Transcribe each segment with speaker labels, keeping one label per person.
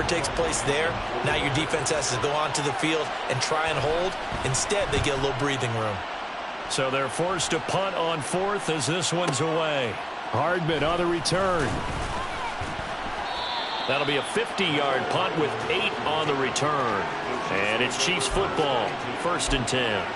Speaker 1: whatever takes place there, now your defense has to go onto the field and try and hold. Instead, they get a little breathing room.
Speaker 2: So they're forced to punt on fourth as this one's away. Hardman on the return. That'll be a 50-yard punt with 8 on the return. And it's Chiefs football, 1st and 10.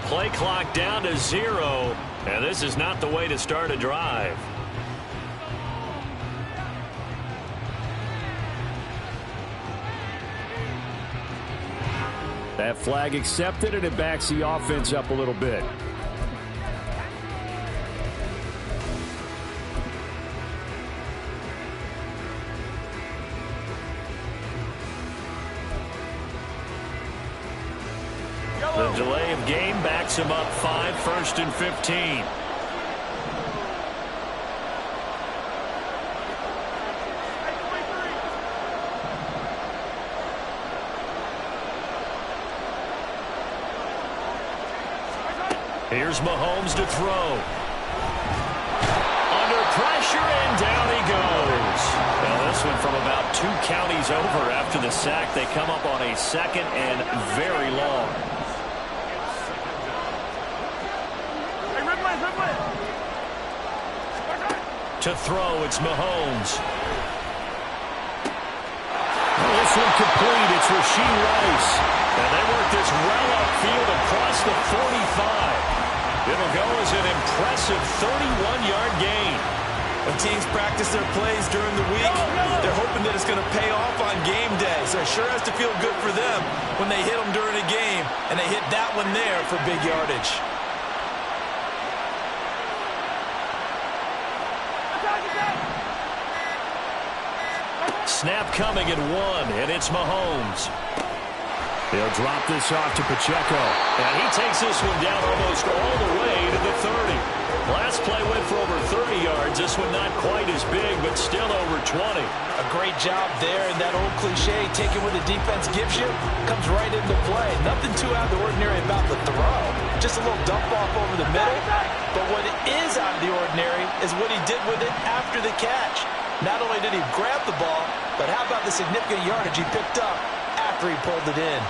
Speaker 2: Play clock down to 0, and this is not the way to start a drive. That flag accepted, and it backs the offense up a little bit. The delay of game backs him up 5, 1st and 15. Here's Mahomes to throw. Under pressure, and down he goes. Now this one from about 2 counties over after the sack. They come up on a 2nd and very long. To throw, it's Mahomes. This one complete. It's Rashee Rice. And they work this well upfield across the 45. It'll go as an impressive 31-yard gain.
Speaker 1: When teams practice their plays during the week, they're hoping that it's going to pay off on game day. So it sure has to feel good for them when they hit them during a game, and they hit that one there for big yardage.
Speaker 2: Snap coming at 1, and it's Mahomes. He'll drop this off to Pacheco. And he takes this one down almost all the way to the 30. Last play went for over 30 yards. This one not quite as big, but still over 20.
Speaker 1: A great job there, and that old cliche, taking what the defense gives you, comes right into play. Nothing too out of the ordinary about the throw. Just a little dump off over the middle. But what is out of the ordinary is what he did with it after the catch. Not only did he grab the ball, but how about the significant yardage he picked up after he pulled it in?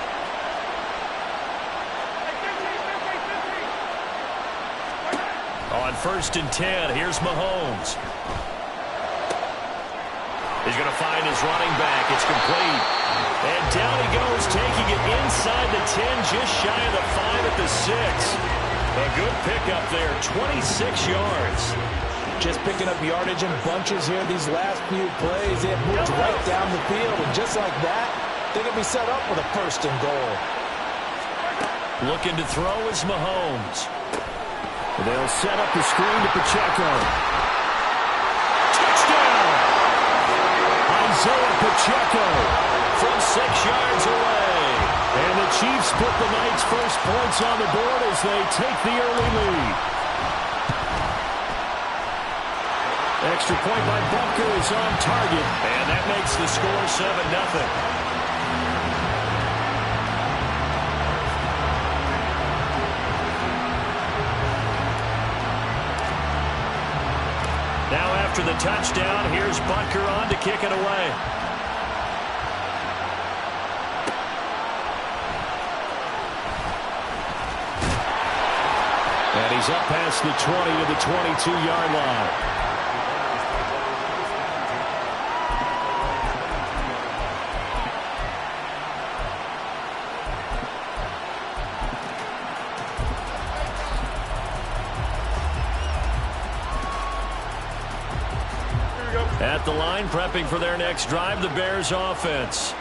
Speaker 2: On 1st and 10, here's Mahomes. He's going to find his running back. It's complete. And down he goes, taking it inside the 10, just shy of the 5 at the 6. A good pickup there, 26 yards.
Speaker 1: Just picking up yardage in bunches here these last few plays. They have moved right down the field, and just like that, they're going to be set up with a 1st and goal.
Speaker 2: Looking to throw is Mahomes. They'll set up the screen to Pacheco. Touchdown! Isaiah Pacheco from 6 yards away. And the Chiefs put the night's first points on the board as they take the early lead. Extra point by Bunker is on target. And that makes the score 7-0. Now after the touchdown, here's Bunker on to kick it away. And he's up past the 20 to the 22-yard line. At the line, prepping for their next drive, the Bears offense.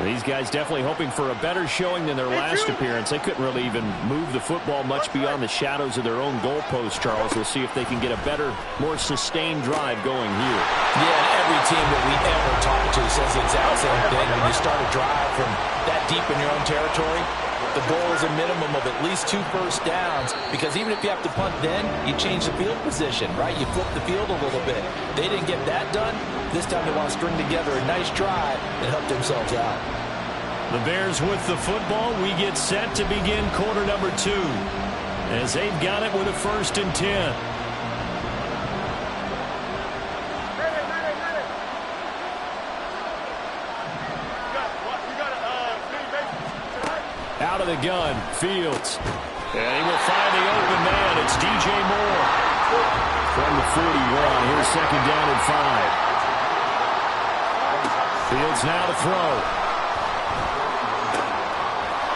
Speaker 2: These guys definitely hoping for a better showing than their last appearance. They couldn't really even move the football much beyond the shadows of their own goalpost, Charles. We'll see if they can get a better, more sustained drive going here.
Speaker 1: Yeah, and every team that we ever talk to says the exact same thing. When you start a drive from that deep in your own territory, the goal is a minimum of at least 2 first downs, because even if you have to punt then, you change the field position, right? You flip the field a little bit. They didn't get that done. This time they want to string together a nice drive and help themselves out.
Speaker 2: The Bears with the football. We get set to begin quarter number 2 as they've got it with a 1st and 10. Out of the gun, Fields. And he will find the open man. It's DJ Moore. From the 41, here's 2nd down and 5. Fields now to throw.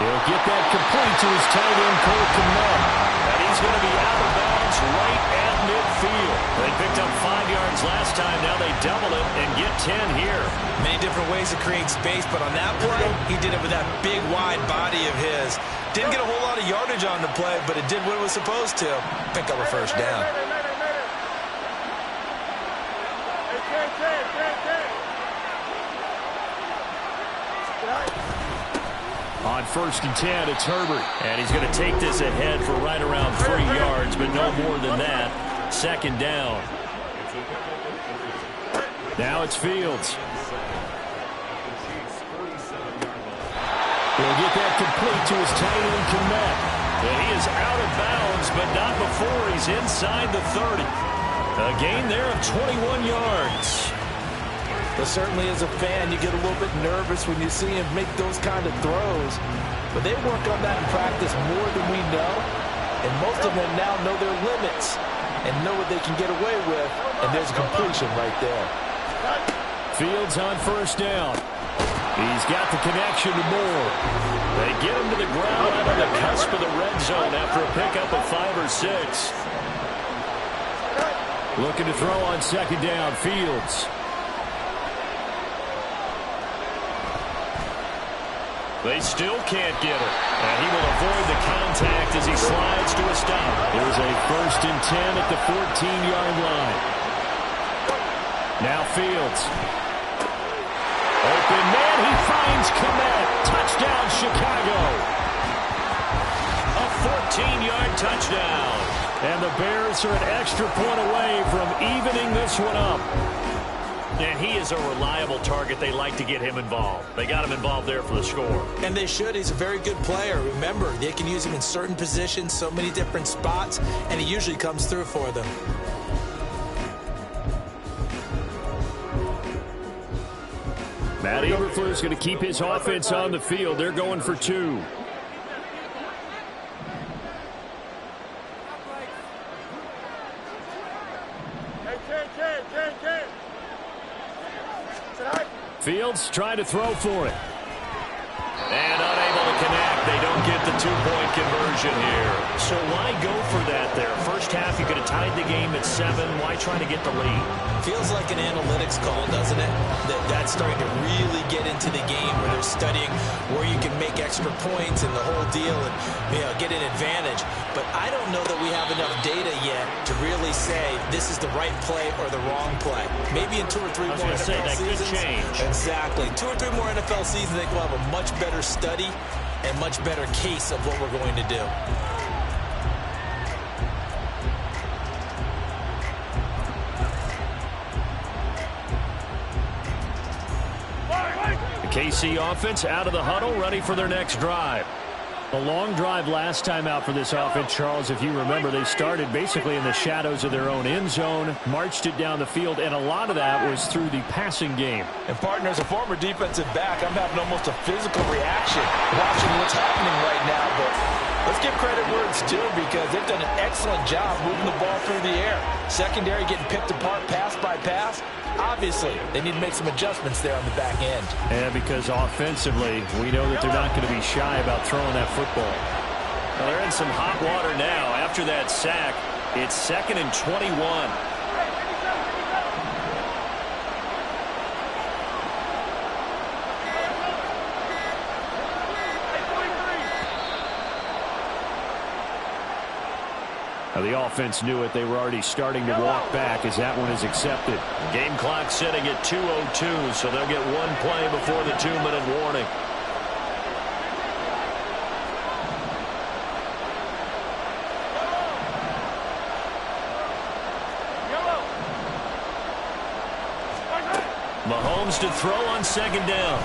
Speaker 2: He'll get that complete to his tight end, Cole Kmet. And he's going to be out of bounds right at midfield. They picked up 5 yards last time. Now they double it and get 10 here.
Speaker 1: Many different ways to create space, but on that play, he did it with that big, wide body of his. Didn't get a whole lot of yardage on the play, but it did what it was supposed to. Pick up a 1st down.
Speaker 2: On 1st and 10, it's Herbert. And he's going to take this ahead for right around 3 yards, but no more than that. 2nd down. Now it's Fields. He'll get that complete to his tight end, Kmet. And he is out of bounds, but not before he's inside the 30. A gain there of 21 yards.
Speaker 1: But certainly as a fan, you get a little bit nervous when you see him make those kind of throws. But they work on that in practice more than we know. And most of them now know their limits and know what they can get away with. And there's a completion right there.
Speaker 2: Fields on 1st down. He's got the connection to Moore. They get him to the ground out on the cusp of the red zone after a pickup of 5 or 6. Looking to throw on 2nd down, Fields. They still can't get it. And he will avoid the contact as he slides to a stop. There's a 1st and 10 at the 14-yard line. Now Fields. Open man, he finds Kmet. Touchdown, Chicago. A 14-yard touchdown. And the Bears are an extra point away from evening this one up. And he is a reliable target. They like to get him involved. They got him involved there for the score.
Speaker 1: And they should. He's a very good player. Remember, they can use him in certain positions, so many different spots, and he usually comes through for them.
Speaker 2: Matt Eberflus going to keep his offense on the field. They're going for 2. Fields trying to throw for it. And unable to connect. They don't get the 2-point conversion here. So why go for that there? First half, you could have tied the game at 7. Why try to get the lead?
Speaker 1: Feels like an analytics call, doesn't it? That's starting to really get into the game where they're studying where you can make extra points and the whole deal and get an advantage. But I don't know that we have enough data yet to really say this is the right play or the wrong play. Maybe in 2 or 3 more NFL seasons.
Speaker 2: That could change.
Speaker 1: Exactly. 2 or 3 more NFL seasons, I think we'll have a much better study and much better case of what we're going to do.
Speaker 2: The KC offense out of the huddle, ready for their next drive. A long drive last time out for this offense, Charles. If you remember, they started basically in the shadows of their own end zone, marched it down the field, and a lot of that was through the passing game.
Speaker 1: And partner, as a former defensive back, I'm having almost a physical reaction watching what's happening right now. But let's give credit where it's due, because they've done an excellent job moving the ball through the air. Secondary getting picked apart pass by pass. Obviously, they need to make some adjustments there on the back end.
Speaker 2: And because offensively, we know that they're not going to be shy about throwing that football. Well, they're in some hot water now. After that sack, it's 2nd and 21. The offense knew it. They were already starting to walk back as that one is accepted. Game clock sitting at 2:02, so they'll get one play before the 2-minute warning. Mahomes to throw on second down.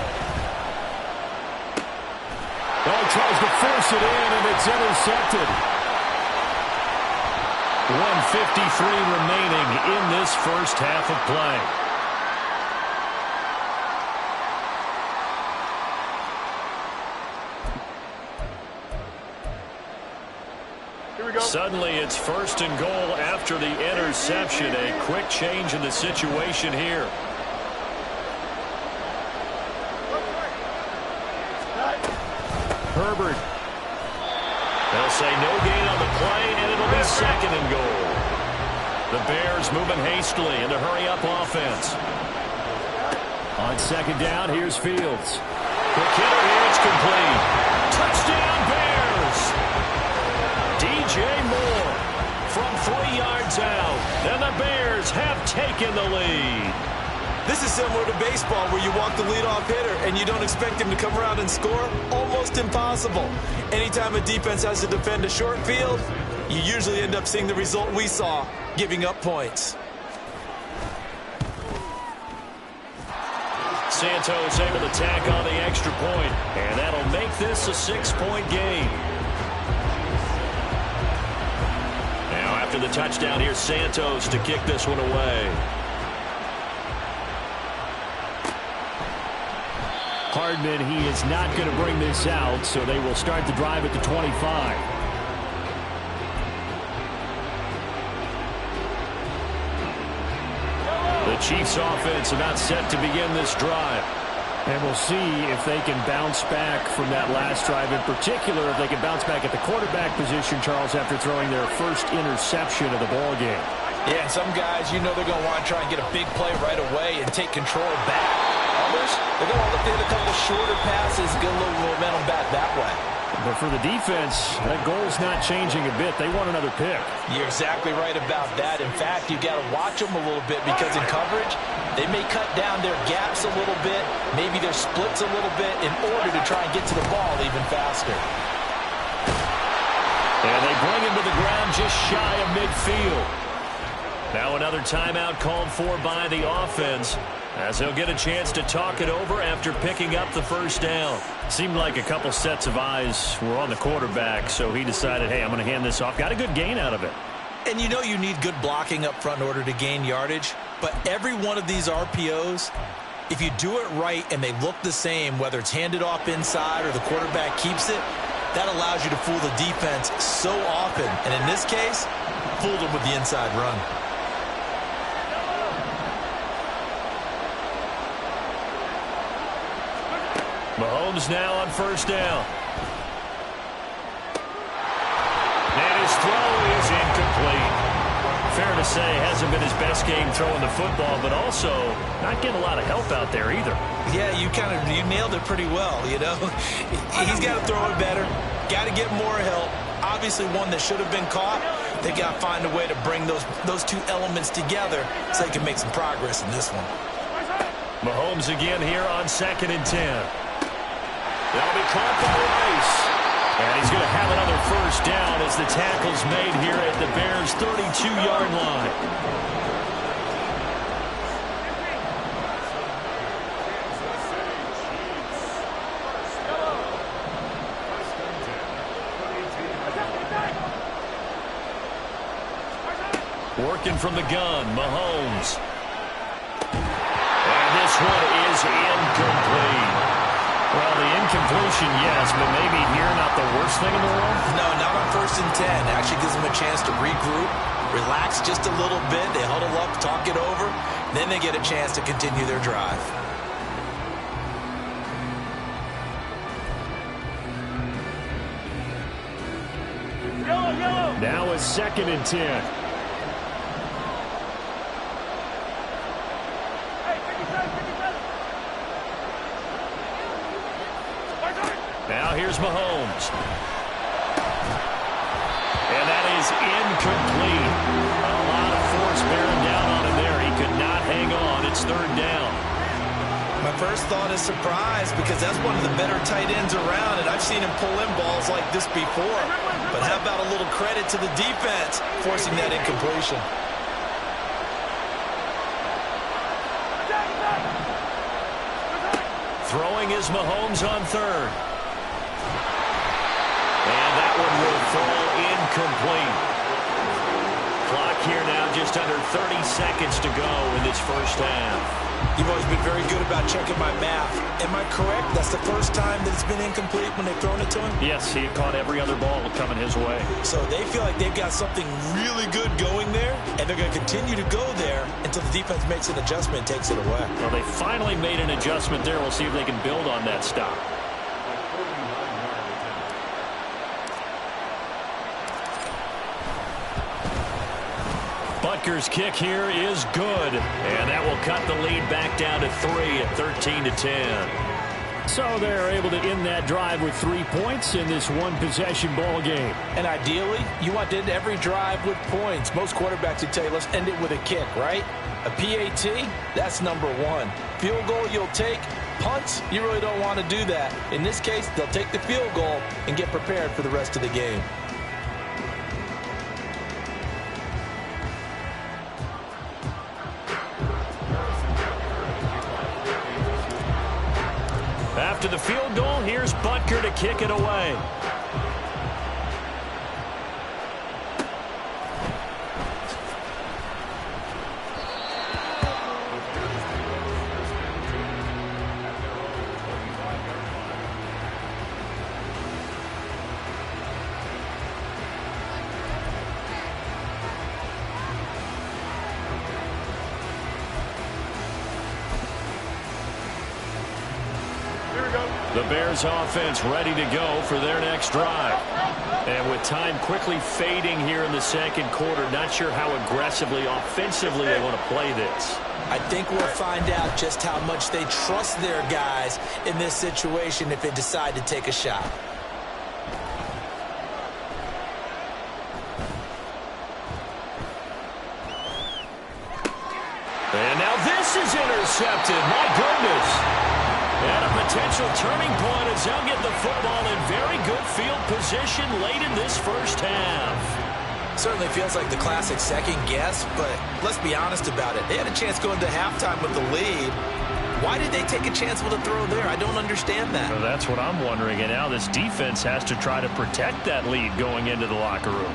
Speaker 2: Oh, tries to force it in, and it's intercepted. 1:53 remaining in this first half of play. Here we go. Suddenly it's 1st and goal after the interception. A quick change in the situation here. Herbert. They'll say no gain on the play, and it'll be 2nd and goal. The Bears moving hastily in a hurry-up offense. On 2nd down, here's Fields. The killer here, it's complete. Touchdown, Bears! DJ Moore from 3 yards out, and the Bears have taken the lead.
Speaker 1: This is similar to baseball where you walk the leadoff hitter and you don't expect him to come around and score. Almost impossible. Anytime a defense has to defend a short field, you usually end up seeing the result we saw, giving up points.
Speaker 2: Santos able to tack on the extra point, and that'll make this a 6-point game. Now after the touchdown, here's Santos to kick this one away. Hardman, he is not going to bring this out, so they will start the drive at the 25. The Chiefs offense about set to begin this drive. And we'll see if they can bounce back from that last drive. In particular, if they can bounce back at the quarterback position, Charles, after throwing their first interception of the ball game.
Speaker 1: Yeah, some guys, you know they're going to want to try and get a big play right away and take control back. Others, they're going to look to hit a couple of shorter passes, get a little momentum back that way.
Speaker 2: But for the defense, that goal's not changing a bit. They want another pick.
Speaker 1: You're exactly right about that. In fact, you've got to watch them a little bit because in coverage, they may cut down their gaps a little bit, maybe their splits a little bit in order to try and get to the ball even faster.
Speaker 2: And they bring him to the ground just shy of midfield. Now another timeout called for by the offense, as they'll get a chance to talk it over after picking up the first down. Seemed like a couple sets of eyes were on the quarterback, so he decided, hey, I'm going to hand this off. Got a good gain out of it.
Speaker 1: And you know you need good blocking up front in order to gain yardage, but every one of these RPOs, if you do it right and they look the same, whether it's handed off inside or the quarterback keeps it, that allows you to fool the defense so often. And in this case, fooled them with the inside run.
Speaker 2: Mahomes now on first down. And his throw is incomplete. Fair to say, hasn't been his best game throwing the football, but also not getting a lot of help out there either.
Speaker 1: Yeah, you nailed it pretty well, you know. He's got to throw it better, got to get more help. Obviously one that should have been caught. They got to find a way to bring those two elements together so they can make some progress in this one.
Speaker 2: Mahomes again here on 2nd and 10. That'll be caught by Rice. And he's going to have another first down as the tackle's made here at the Bears' 32-yard line. Working from the gun, Mahomes. And this one is incomplete. Well, the incompletion, yes, but maybe here not the worst thing in the world?
Speaker 1: No, not on 1st and 10. Actually gives them a chance to regroup, relax just a little bit. They huddle up, talk it over. Then they get a chance to continue their drive.
Speaker 2: Now it's 2nd and 10. Now here's Mahomes. And that is incomplete. A lot of force bearing down on him there. He could not hang on. It's third down.
Speaker 1: My first thought is surprise because that's one of the better tight ends around, and I've seen him pull in balls like this before. But how about a little credit to the defense forcing that incompletion?
Speaker 2: Throwing is Mahomes on third. And that one will fall incomplete. Clock here now just under 30 seconds to go in this first half.
Speaker 1: You've always been very good about checking my math. Am I correct? That's the first time that it's been incomplete when they've thrown it to him?
Speaker 2: Yes, he had caught every other ball coming his way.
Speaker 1: So they feel like they've got something really good going there, and they're going to continue to go there until the defense makes an adjustment and takes it away.
Speaker 2: Well, they finally made an adjustment there. We'll see if they can build on that stop. Butker's kick here is good, and that will cut the lead back down to 3 at 13-10. So they're able to end that drive with 3 points in this one-possession ball game.
Speaker 1: And ideally, you want to end every drive with points. Most quarterbacks would tell you, let's end it with a kick, right? A PAT, that's number one. Field goal you'll take. Punts, you really don't want to do that. In this case, they'll take the field goal and get prepared for the rest of the game.
Speaker 2: After the field goal, here's Butker to kick it away. The Bears offense ready to go for their next drive. And with time quickly fading here in the second quarter, not sure how aggressively, offensively they want to play this.
Speaker 1: I think we'll find out just how much they trust their guys in this situation if they decide to take a shot.
Speaker 2: And now this is intercepted. My goodness. And a potential turning point as they'll get the football in very good field position late in this first half.
Speaker 1: Certainly feels like the classic second guess, but let's be honest about it. They had a chance going to halftime with the lead. Why did they take a chance with a throw there? I don't understand that.
Speaker 2: Well, that's what I'm wondering. And now this defense has to try to protect that lead going into the locker room.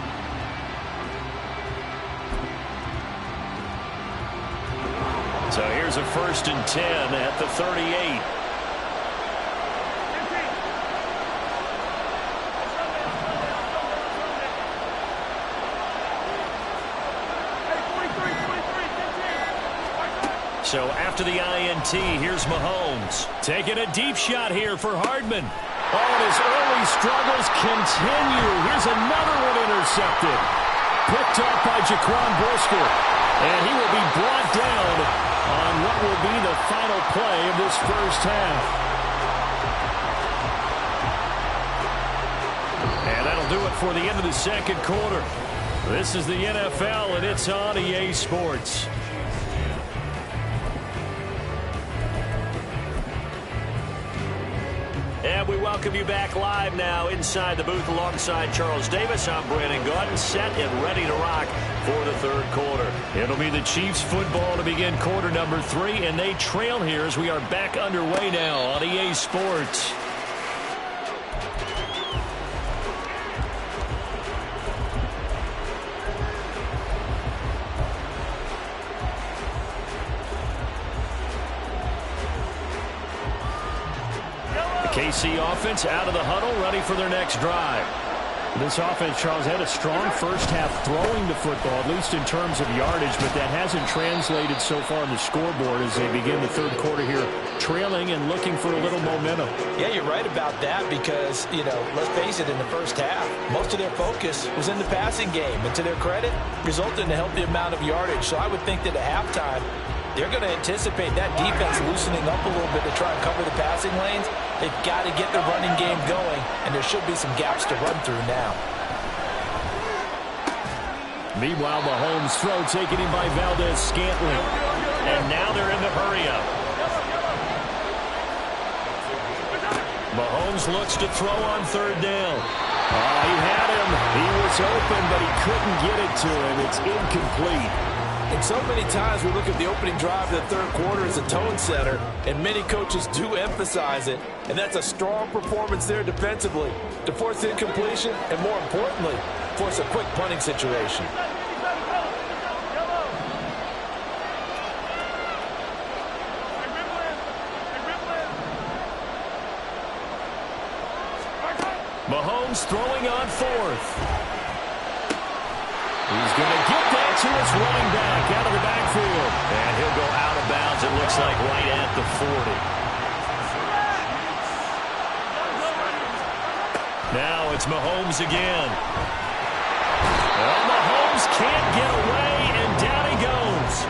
Speaker 2: So here's a 1st and 10 at the 38. So after the INT, here's Mahomes. Taking a deep shot here for Hardman. Oh, and his early struggles continue. Here's another one intercepted. Picked up by Jaquan Brisker. And he will be brought down on what will be the final play of this first half. And that'll do it for the end of the second quarter. This is the NFL, and it's on EA Sports. And we welcome you back live now inside the booth alongside Charles Davis. I'm Brandon Gaudin, set and ready to rock for the third quarter. It'll be the Chiefs football to begin quarter number 3, and they trail here as we are back underway now on EA Sports. KC offense out of the huddle, ready for their next drive. This offense, Charles, had a strong first half throwing the football, at least in terms of yardage, but that hasn't translated so far on the scoreboard as they begin the third quarter here, trailing and looking for a little momentum.
Speaker 1: Yeah, you're right about that because, let's face it, in the first half, most of their focus was in the passing game, and to their credit, resulted in a healthy amount of yardage. So I would think that at halftime, they're going to anticipate that defense loosening up a little bit to try and cover the passing lanes. They've got to get the running game going, and there should be some gaps to run through now.
Speaker 2: Meanwhile, Mahomes' throw taken in by Valdez-Scantling. And now they're in the hurry-up. Mahomes looks to throw on third down. He had him. He was open, but he couldn't get it to him. It's incomplete.
Speaker 1: And so many times we look at the opening drive of the third quarter as a tone setter, and many coaches do emphasize it. And that's a strong performance there defensively to force incompletion and, more importantly, force a quick punting situation.
Speaker 2: Mahomes throwing on fourth. He's going to get that to his running back out of the backfield. And he'll go out of bounds, it looks like, right at the 40. Now it's Mahomes again. Well, Mahomes can't get away, and down he goes.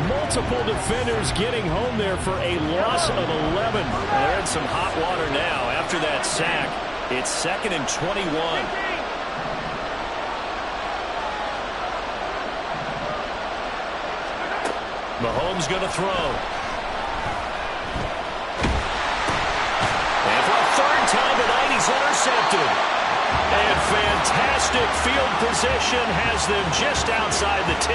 Speaker 2: Multiple defenders getting home there for a loss of 11. They're in some hot water now after that sack. It's 2nd and 21. Mahomes going to throw. And for a third time tonight, he's intercepted. And fantastic field position has them just outside the 10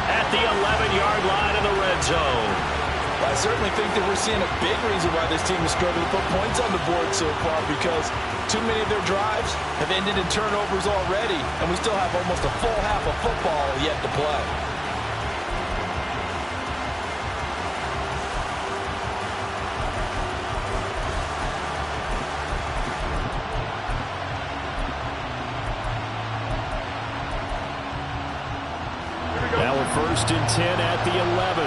Speaker 2: at the 11-yard line in the red zone.
Speaker 1: I certainly think that we're seeing a big reason why this team is struggling to put points on the board so far, because too many of their drives have ended in turnovers already, and we still have almost a full half of football yet to play.
Speaker 2: Now we're 1st and 10 at the 11.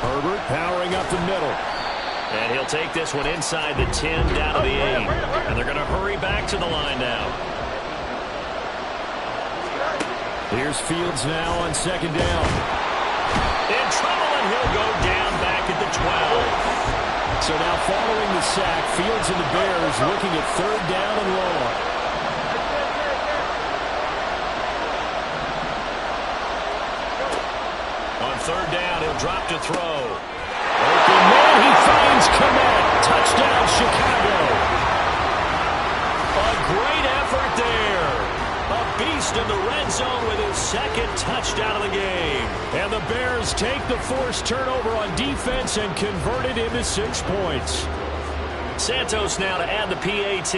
Speaker 2: Herbert powering up the middle. And he'll take this one inside the 10 down to the 8. And they're going to hurry back to the line now. Here's Fields now on 2nd down. In trouble, and he'll go down back at the 12. So now following the sack, Fields and the Bears looking at 3rd down and long. On 3rd down, he'll drop to throw. Open man, he finds Komet. Touchdown, Chicago. A great effort there. A beast in the red zone with his 2nd touchdown of the game. And the Bears take the forced turnover on defense and convert it into 6 points. Santos now to add the PAT.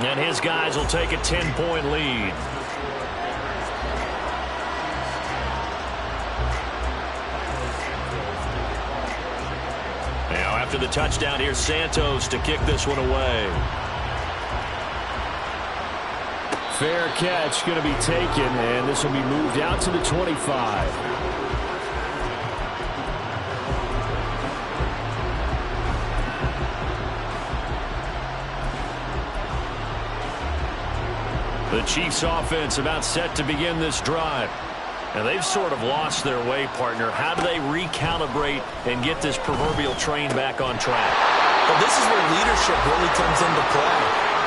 Speaker 2: And his guys will take a 10-point lead. Now after the touchdown, here's Santos to kick this one away. Fair catch going to be taken, and this will be moved out to the 25. The Chiefs offense about set to begin this drive. And they've sort of lost their way, partner. How do they recalibrate and get this proverbial train back on track?
Speaker 1: Well, this is where leadership really comes into play.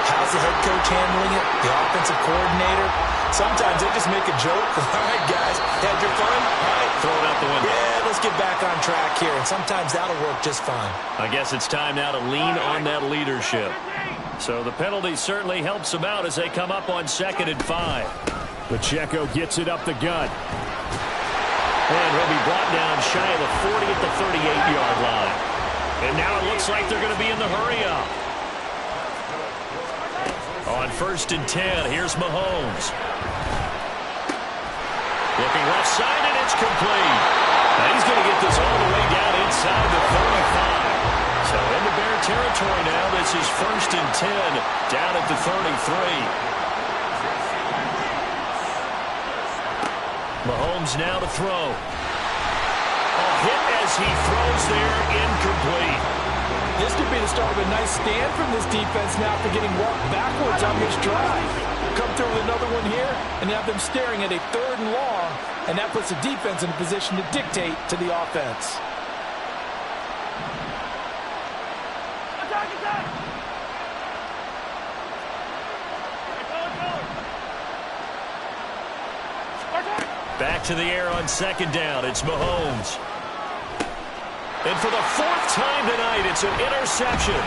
Speaker 1: How's the head coach handling it? The offensive coordinator? Sometimes they just make a joke. All right, guys, had your fun? All right.
Speaker 2: Throw it out the window.
Speaker 1: Yeah, let's get back on track here. And sometimes that'll work just fine.
Speaker 2: I guess it's time now to lean on that leadership. So the penalty certainly helps them out as they come up on 2nd and 5. Pacheco gets it up the gut. And he'll be brought down shy of the 40 at the 38-yard line. And now it looks like they're going to be in the hurry-up. On 1st and 10, here's Mahomes. Looking left side, and it's complete. Now he's going to get this all the way down inside the 35. So into Bear territory now. This is 1st and 10 down at the 33. Mahomes now to throw. A hit as he throws there, incomplete.
Speaker 1: This could be the start of a nice stand from this defense now for getting walked backwards on this drive. Come through with another one here and have them staring at a 3rd and long and that puts the defense in a position to dictate to the offense.
Speaker 2: Back to the air on second down. It's Mahomes. And for the fourth time tonight, it's an interception.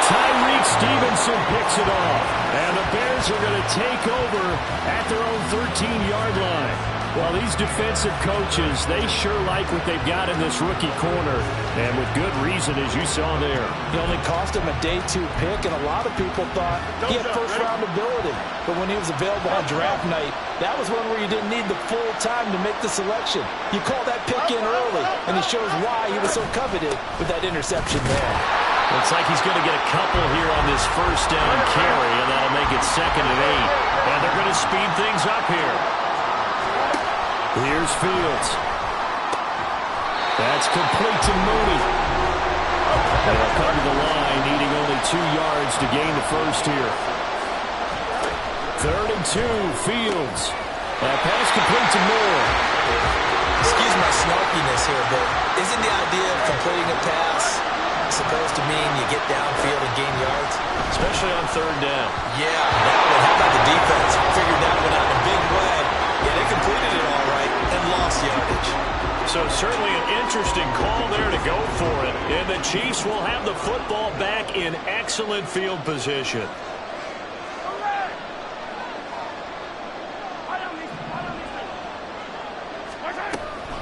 Speaker 2: Tyreek Stevenson picks it off. And the Bears are going to take over at their own 13-yard line. Well, these defensive coaches, they sure like what they've got in this rookie corner. And with good reason, as you saw there.
Speaker 1: He only cost him a day 2 pick, and a lot of people thought he had first-round ability. But when he was available on draft night, that was one where you didn't need the full time to make the selection. You call that pick in early, and he shows why he was so coveted with that interception there.
Speaker 2: Looks like he's going to get a couple here on this first down carry, and that'll make it 2nd and 8. And they're going to speed things up here. Here's Fields. That's complete to Mooney. They'll come to the line, needing only 2 yards to gain the first here. 3rd and 2, Fields. Pass complete to Moore.
Speaker 1: Excuse my snarkiness here, but isn't the idea of completing a pass supposed to mean you get downfield and gain yards?
Speaker 2: Especially on 3rd down.
Speaker 1: Yeah, now how about the defense? Figured that one out in a big way. Yeah, they completed it all right and lost yardage.
Speaker 2: So certainly an interesting call there to go for it. And the Chiefs will have the football back in excellent field position.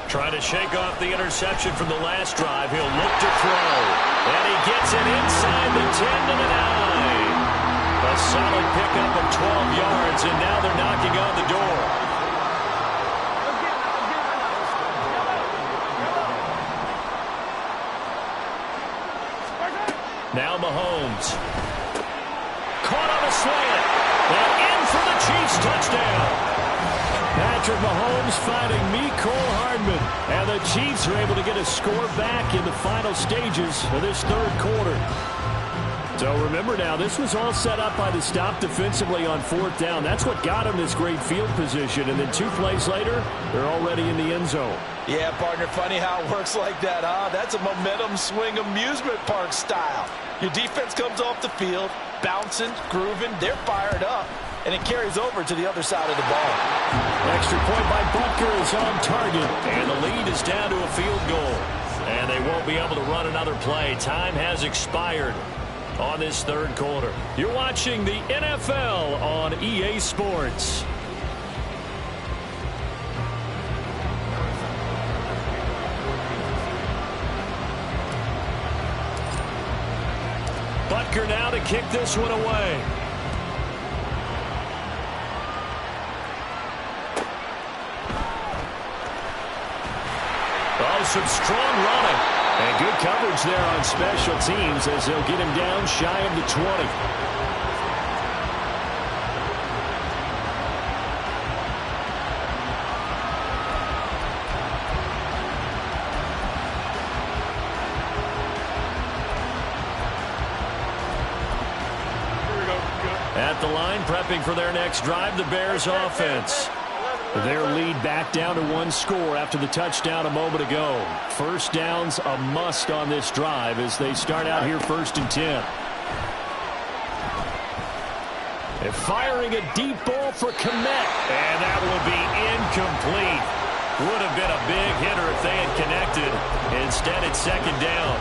Speaker 2: Trying to shake off the interception from the last drive. He'll look to throw. And he gets it inside the 10 to the 9. A solid pickup of 12 yards, and now they're knocking on the door. Now Mahomes. Caught on a slant. And in for the Chiefs touchdown. Patrick Mahomes finding Mecole Hardman. And the Chiefs are able to get a score back in the final stages of this 3rd quarter. So remember now, this was all set up by the stop defensively on 4th down. That's what got them this great field position. And then 2 plays later, they're already in the end zone.
Speaker 1: Yeah, partner, funny how it works like that, huh? That's a momentum swing amusement park style. Your defense comes off the field, bouncing, grooving, they're fired up, and it carries over to the other side of the ball.
Speaker 2: Extra point by Butker is on target, and the lead is down to a field goal. And they won't be able to run another play. Time has expired on this 3rd quarter. You're watching the NFL on EA Sports. Butker now to kick this one away. Oh, some strong running. And good coverage there on special teams as they'll get him down shy of the 20. At the line, prepping for their next drive, the Bears offense. Their lead back down to 1 score after the touchdown a moment ago. First down's a must on this drive as they start out here 1st and 10. And firing a deep ball for Kmet. And that will be incomplete. Would have been a big hitter if they had connected. Instead, it's 2nd down.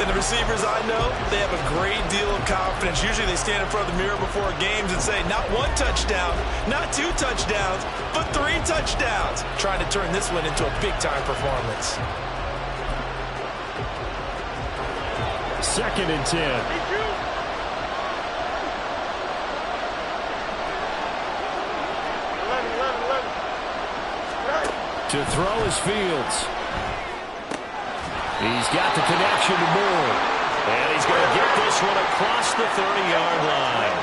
Speaker 1: And the receivers I know, they have a great deal of confidence. Usually they stand in front of the mirror before games and say, not 1 touchdown, not 2 touchdowns, but 3 touchdowns. Trying to turn this one into a big-time performance.
Speaker 2: 2nd and 10. To throw is Fields. He's got the connection to Moore. And he's going to get this one across the 30-yard line.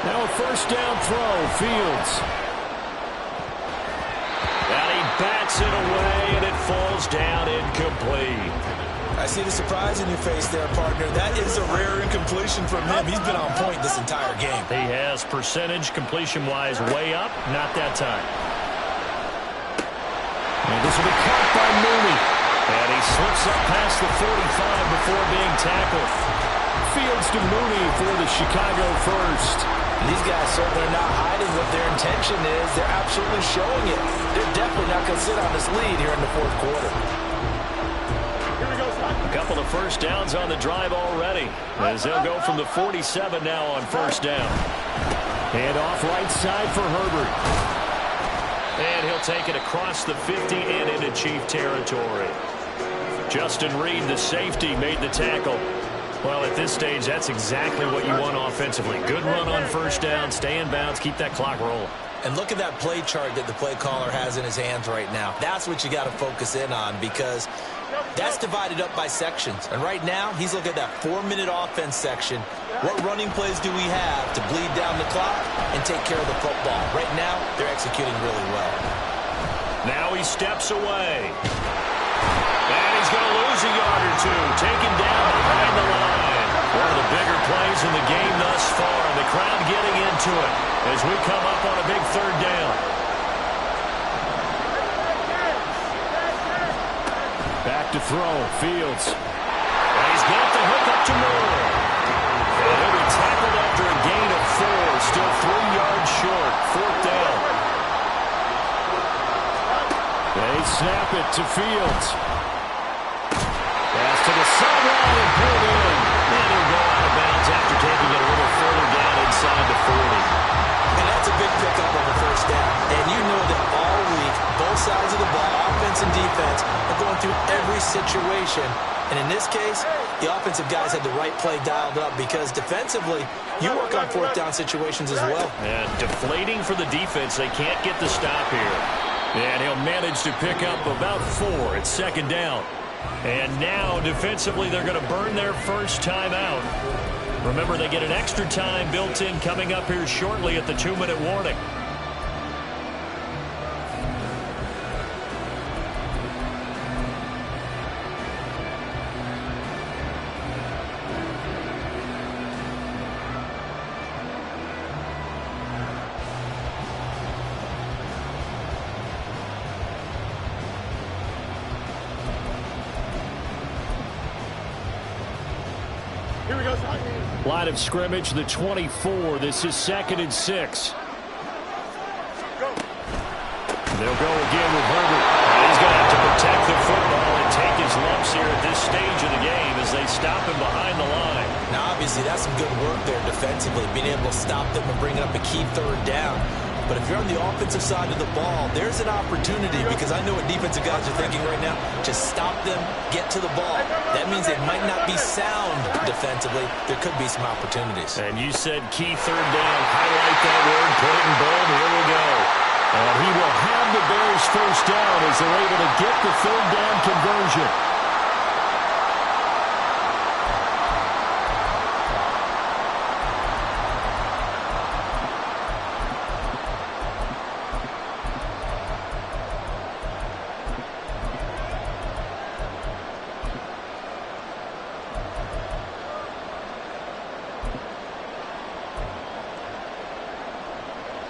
Speaker 2: Now a 1st down throw, Fields. And he bats it away, and it falls down incomplete.
Speaker 1: I see the surprise in your face there, partner. That is a rare incompletion from him. He's been on point this entire game.
Speaker 2: He has percentage completion-wise way up. Not that time. And this will be caught by Mooney. And he slips up past the 45 before being tackled. Fields to Mooney for the Chicago first.
Speaker 1: These guys certainly are not hiding what their intention is. They're absolutely showing it. They're definitely not going to sit on this lead here in the fourth quarter.
Speaker 2: A couple of first downs on the drive already, as they'll go from the 47 now on first down. And off right side for Herbert. And he'll take it across the 50 and into Chief territory. Justin Reed, the safety, made the tackle. Well, at this stage, that's exactly what you want offensively. Good run on first down, stay in bounds, keep that clock rolling.
Speaker 1: And look at that play chart that the play caller has in his hands right now. That's what you got to focus in on, because that's divided up by sections. And right now, he's looking at that 4-minute offense section. What running plays do we have to bleed down the clock and take care of the football? Right now, they're executing really well.
Speaker 2: Now he steps away. And he's going to lose a yard or two. Taken down behind the line. One of the bigger plays in the game thus far. And the crowd getting into it as we come up on a big third down. Back to throw. Fields. And he's got the hook up to Moore. And he'll be tackled after a gain of 4. Still 3 yards short. Fourth down. They snap it to Fields. Pass to the sideline and pulled in. And he'll go out of bounds after taking it a little further down inside the 40.
Speaker 1: And that's a big pickup on the first down. And you know that all week, both sides of the ball, offense and defense, are going through every situation. And in this case, the offensive guys had the right play dialed up, because defensively, you work on fourth down situations as well.
Speaker 2: And deflating for the defense. They can't get the stop here. And he'll manage to pick up about 4 at second down. And now, defensively, they're going to burn their first time out. Remember, they get an extra time built in coming up here shortly at the 2-minute warning. Line of scrimmage, the 24. This is 2nd and 6. They'll go again with Herbert. He's going to have to protect the football and take his lumps here at this stage of the game as they stop him behind the line.
Speaker 1: Now, obviously, that's some good work there defensively, being able to stop them and bring up a key third down. But if you're on the offensive side of the ball, there's an opportunity, because I know what defensive guys are thinking right now. Just stop them, get to the ball. That means they might not be sound defensively. There could be some opportunities.
Speaker 2: And you said key third down. Highlight that word. Put it in bold. Here we go. And he will have the Bears first down as they're able to get the third down conversion.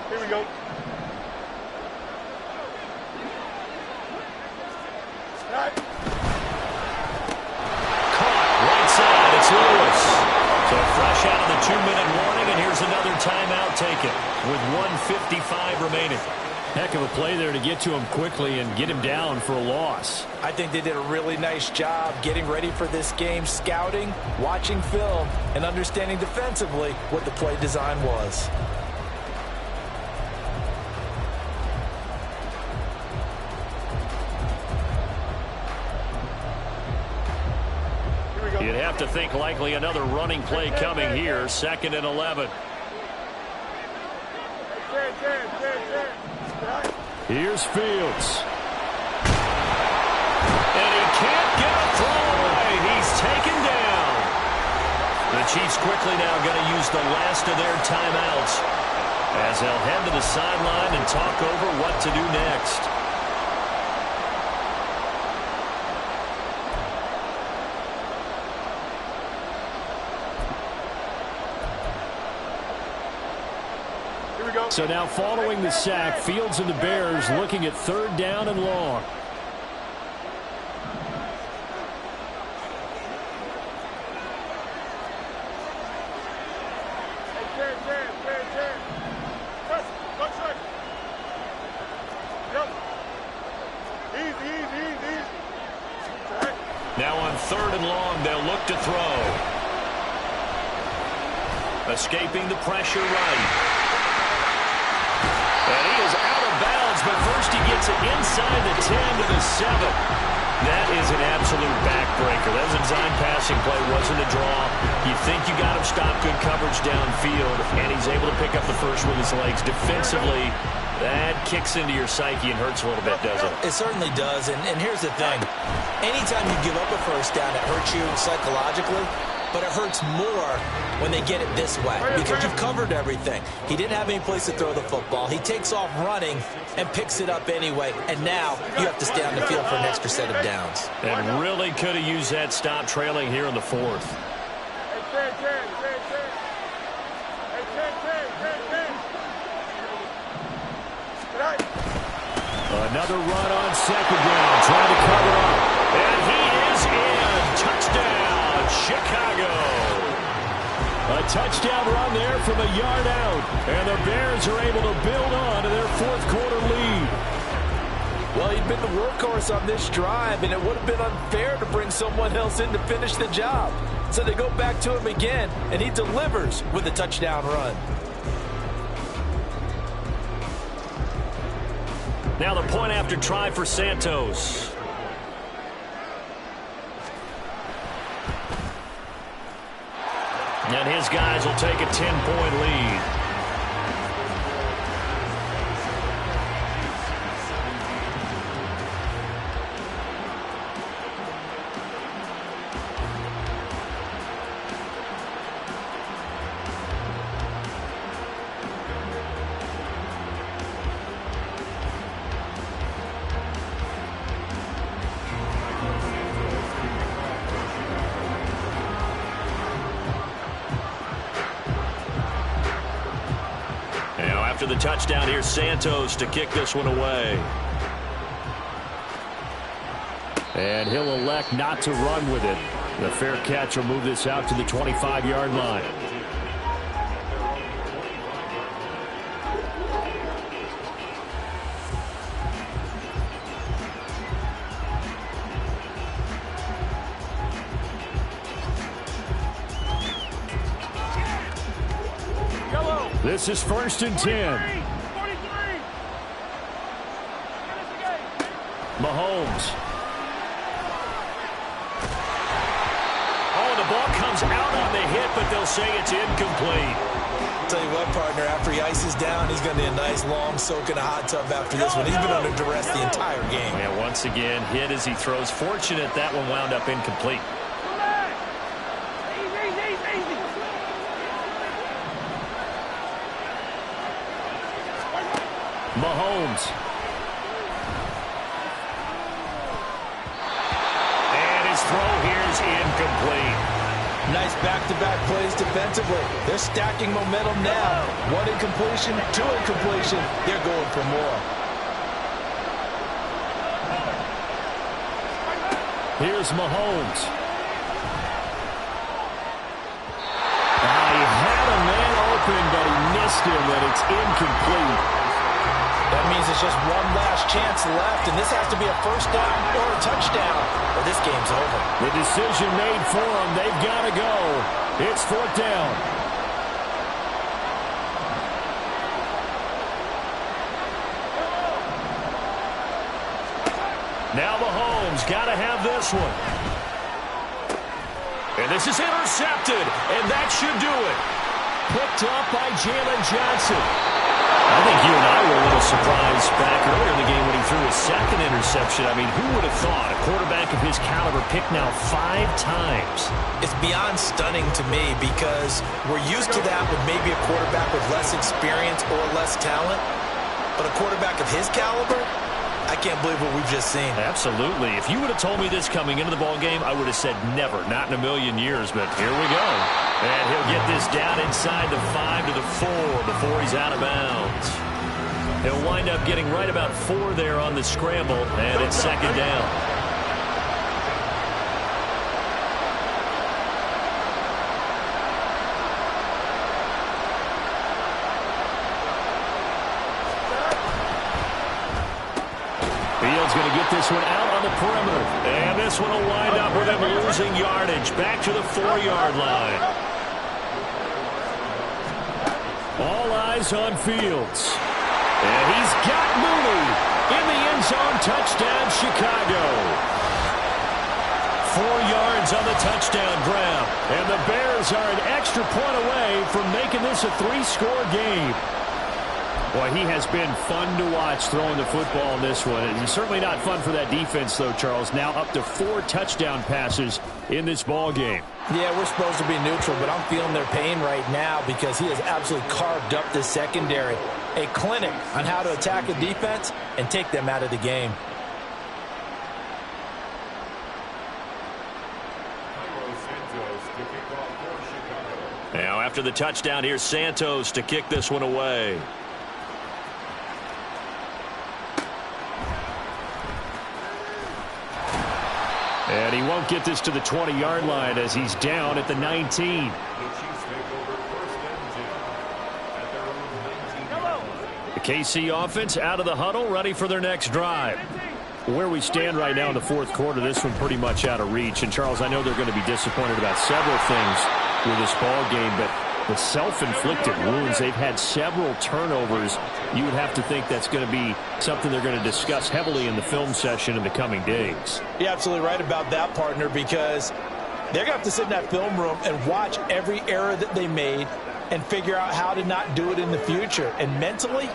Speaker 3: Here we go.
Speaker 2: Caught right side. It's Lewis. So fresh out of the 2-minute warning, and here's another timeout taken with 1:55 remaining. Heck of a play there to get to him quickly and get him down for a loss.
Speaker 1: I think they did a really nice job getting ready for this game, scouting, watching film, and understanding defensively what the play design was.
Speaker 2: You'd have to think likely another running play coming here. 2nd and 11. Here's Fields. And he can't get a throw away. He's taken down. The Chiefs quickly now going to use the last of their timeouts as they'll head to the sideline and talk over what to do next. So now following the sack, Fields and the Bears looking at 3rd down and long. Now on 3rd and long, they'll look to throw. Escaping the pressure right. And he is out of bounds, but first he gets it inside the 10 to the 7. That is an absolute backbreaker. That design passing play wasn't a draw. You think you got him stopped, good coverage downfield, and he's able to pick up the first with his legs. Defensively, that kicks into your psyche and hurts a little bit, doesn't it?
Speaker 1: It certainly does, and here's the thing. Anytime you give up a first down, it hurts you psychologically, but it hurts more when they get it this way because you've covered everything. He didn't have any place to throw the football. He takes off running and picks it up anyway, and now you have to stay on the field for an extra set of downs.
Speaker 2: And really could have used that stop trailing here in the 4th. Another run on 2nd down, trying to cover up. And he is in. Touchdown, Chicago. A touchdown run there from a yard out. And the Bears are able to build on to their 4th quarter lead.
Speaker 1: Well, he'd been the workhorse on this drive, and it would have been unfair to bring someone else in to finish the job. So they go back to him again, and he delivers with a touchdown run.
Speaker 2: Now the point after try for Santos. And his guys will take a 10-point lead. After the touchdown, here's Santos to kick this one away. And he'll elect not to run with it. The fair catch will move this out to the 25-yard line. This is 1st and 10. Mahomes. Oh, the ball comes out on the hit, but they'll say it's incomplete.
Speaker 1: Tell you what, partner, after he ices down, he's going to need a nice long soak in a hot tub after this one. He's been under duress the entire game.
Speaker 2: And once again, hit as he throws. Fortunate that one wound up incomplete. Mahomes. And his throw here is incomplete.
Speaker 1: Nice back-to-back plays defensively. They're stacking momentum now. 1 incompletion, 2 incompletion. They're going for more.
Speaker 2: Here's Mahomes. He had a man open, but he missed him, and it's incomplete.
Speaker 1: That means it's just one last chance left, and this has to be a first down or a touchdown, or this game's over.
Speaker 2: The decision made for them. They've got to go. It's 4th down. Now Mahomes got to have this one. And this is intercepted, and that should do it. Picked up by Jalen Johnson. I think you and I were a little surprised back earlier in the game when he threw his 2nd interception. I mean, who would have thought a quarterback of his caliber picked now 5 times?
Speaker 1: It's beyond stunning to me because we're used to that with maybe a quarterback with less experience or less talent. But a quarterback of his caliber, I can't believe what we've just seen.
Speaker 2: Absolutely. If you would have told me this coming into the ball game, I would have said never, not in a million years. But here we go. And he'll get this down inside the 5 to the 4 before he's out of bounds. He'll wind up getting right about 4 there on the scramble, and it's second down. Going to get this one out on the perimeter. And this one will wind up with him losing yardage back to the 4-yard line. All eyes on Fields. And he's got Mooney in the end zone. Touchdown, Chicago. 4 yards on the touchdown grab. And the Bears are an extra point away from making this a 3-score game. Boy, he has been fun to watch throwing the football in this one. And he's certainly not fun for that defense, though, Charles. Now up to 4 touchdown passes in this ball game.
Speaker 1: Yeah, we're supposed to be neutral, but I'm feeling their pain right now because he has absolutely carved up this secondary. A clinic on how to attack a defense and take them out of the game.
Speaker 2: Now after the touchdown, here's Santos to kick this one away. And he won't get this to the 20-yard line as he's down at the 19. The KC offense out of the huddle, ready for their next drive. Where we stand right now in the fourth quarter, this one pretty much out of reach. And, Charles, I know they're going to be disappointed about several things with this ball game, but the self-inflicted wounds, they've had several turnovers. You would have to think that's going to be something they're going to discuss heavily in the film session in the coming days.
Speaker 1: You're absolutely right about that, partner, because they're going to have to sit in that film room and watch every error that they made and figure out how to not do it in the future. And mentally,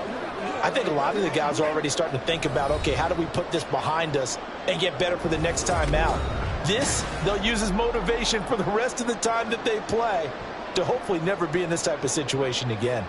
Speaker 1: I think a lot of the guys are already starting to think about, okay, how do we put this behind us and get better for the next time out? This, they'll use as motivation for the rest of the time that they play to hopefully never be in this type of situation again.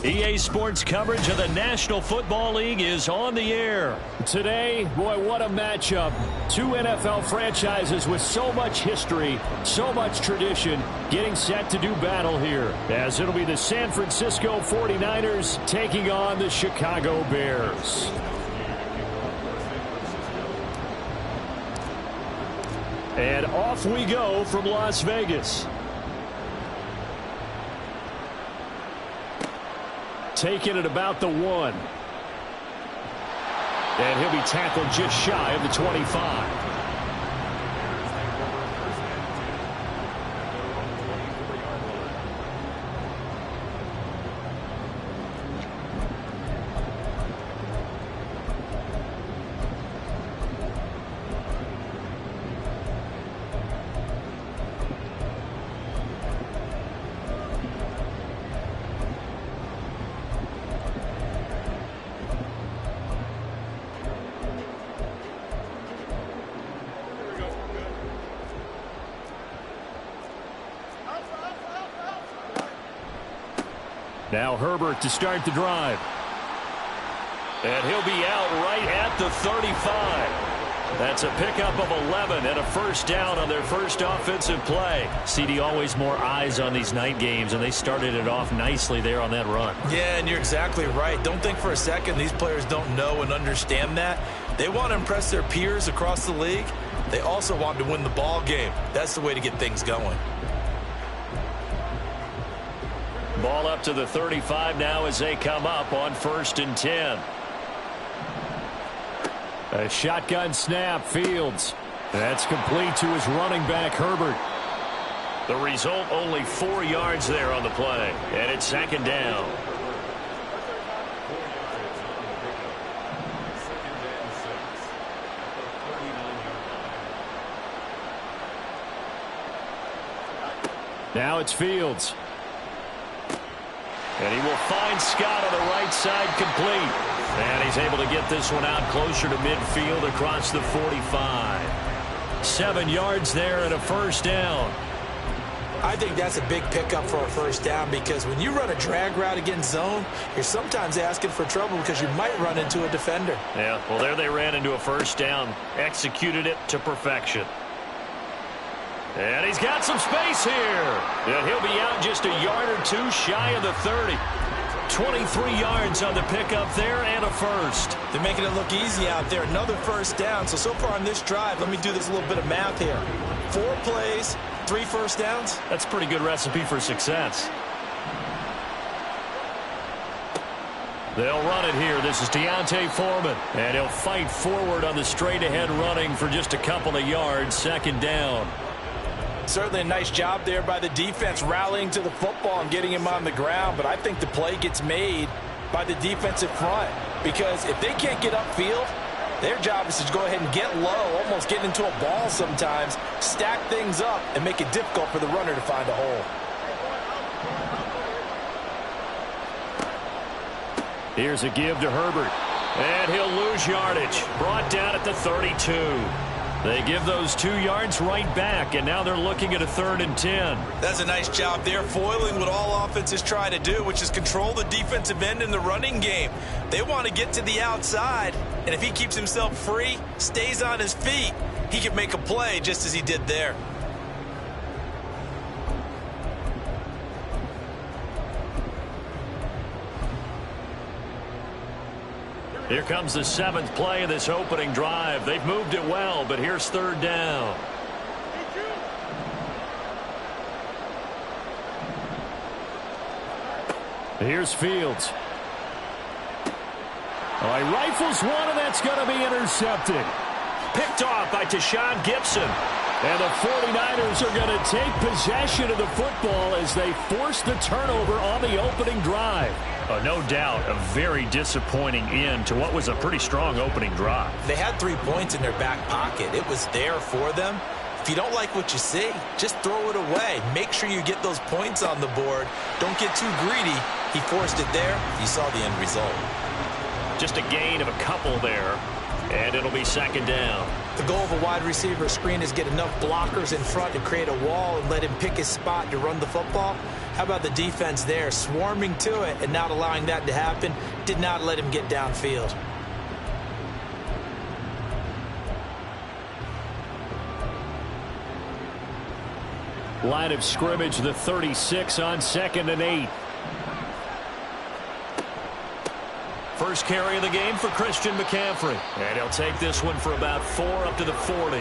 Speaker 2: EA Sports coverage of the National Football League is on the air. Today, boy, what a matchup. Two NFL franchises with so much history, so much tradition, getting set to do battle here, as it'll be the San Francisco 49ers taking on the Chicago Bears. And off we go from Las Vegas. Taking it about the 1. And he'll be tackled just shy of the 25. Now Herbert to start the drive. And he'll be out right at the 35. That's a pickup of 11 and a first down on their first offensive play. CD, always more eyes on these night games, and they started it off nicely there on that run.
Speaker 1: Yeah, and you're exactly right. Don't think for a second these players don't know and understand that. They want to impress their peers across the league. They also want to win the ball game. That's the way to get things going.
Speaker 2: Ball up to the 35 now as they come up on 1st and 10. A shotgun snap, Fields. That's complete to his running back, Herbert. The result, only 4 yards there on the play. And it's 2nd down. Now it's Fields. And he will find Scott on the right side, complete. And he's able to get this one out closer to midfield across the 45. 7 yards there and a first down.
Speaker 1: I think that's a big pickup for a first down, because when you run a drag route against zone, you're sometimes asking for trouble because you might run into a defender.
Speaker 2: Yeah, well, there they ran into a first down. Executed it to perfection. And he's got some space here. And he'll be out just a yard or two shy of the 30. 23 yards on the pickup there and a first.
Speaker 1: They're making it look easy out there. Another first down. So far on this drive, let me do this little bit of math here. 4 plays, 3 first downs.
Speaker 2: That's a pretty good recipe for success. They'll run it here. This is Deontay Foreman. And he'll fight forward on the straight-ahead running for just a couple of yards. 2nd down.
Speaker 1: Certainly a nice job there by the defense, rallying to the football and getting him on the ground. But I think the play gets made by the defensive front, because if they can't get upfield, their job is to go ahead and get low, almost get into a ball sometimes, stack things up, and make it difficult for the runner to find a hole.
Speaker 2: Here's a give to Herbert. And he'll lose yardage. Brought down at the 32. They give those 2 yards right back, and now they're looking at a 3rd and 10.
Speaker 1: That's a nice job there, foiling what all offenses try to do, which is control the defensive end in the running game. They want to get to the outside, and if he keeps himself free, stays on his feet, he can make a play just as he did there.
Speaker 2: Here comes the 7th play of this opening drive. They've moved it well, but here's 3rd down. Here's Fields. Oh, he rifles one, and that's going to be intercepted. Picked off by Tashawn Gibson. And the 49ers are going to take possession of the football as they force the turnover on the opening drive. Oh, no doubt, a very disappointing end to what was a pretty strong opening drive.
Speaker 1: They had 3 points in their back pocket. It was there for them. If you don't like what you see, just throw it away. Make sure you get those points on the board. Don't get too greedy. He forced it there. You saw the end result.
Speaker 2: Just a gain of a couple there, and it'll be second down.
Speaker 1: The goal of a wide receiver screen is get enough blockers in front to create a wall and let him pick his spot to run the football. How about the defense there, swarming to it and not allowing that to happen? Did not let him get downfield.
Speaker 2: Line of scrimmage, the 36 on 2nd and 8. First carry of the game for Christian McCaffrey. And he'll take this one for about 4 up to the 40.